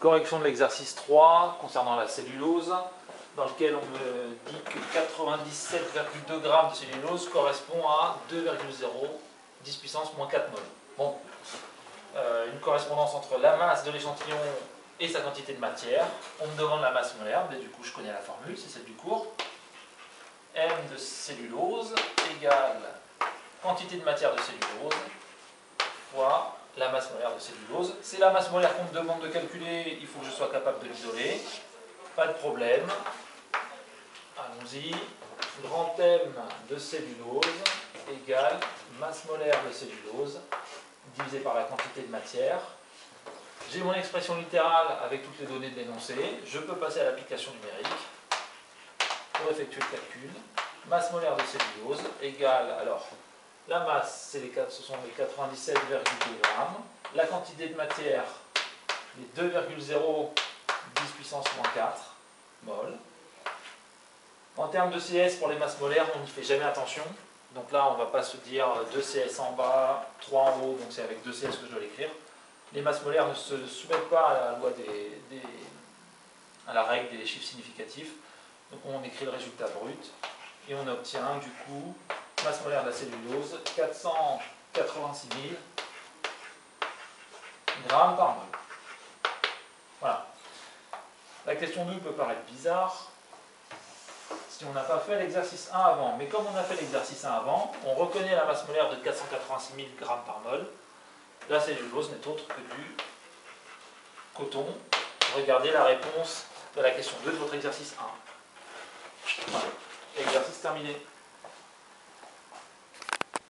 Correction de l'exercice 3 concernant la cellulose, dans lequel on me dit que 97,2 g de cellulose correspond à 2,0 10 puissance moins 4 mol. Bon, une correspondance entre la masse de l'échantillon et sa quantité de matière. On me demande la masse molaire, mais du coup je connais la formule, c'est celle du cours. M de cellulose égale quantité de matière de cellulose fois la masse molaire de cellulose. C'est la masse molaire qu'on me demande de calculer, il faut que je sois capable de l'isoler. Pas de problème. Allons-y. Grand M de cellulose égale masse molaire de cellulose divisé par la quantité de matière. J'ai mon expression littérale avec toutes les données de l'énoncé. Je peux passer à l'application numérique pour effectuer le calcul. Masse molaire de cellulose égale, alors, la masse, ce sont les 97,2 g. La quantité de matière, les 2,0 10 puissance moins 4 mol. En termes de CS pour les masses molaires, on n'y fait jamais attention. Donc là, on ne va pas se dire 2 CS en bas, 3 en haut, donc c'est avec 2 CS que je dois l'écrire. Les masses molaires ne se soumettent pas à la loi à la règle des chiffres significatifs. Donc on écrit le résultat brut et on obtient du coup masse molaire de la cellulose 486 000 grammes par mol. Voilà. La question 2 peut paraître bizarre si on n'a pas fait l'exercice 1 avant. Mais comme on a fait l'exercice 1 avant, on reconnaît la masse molaire de 486 000 grammes par mol. La cellulose n'est autre que du coton. Regardez la réponse de la question 2 de votre exercice 1. Voilà. Exercice terminé.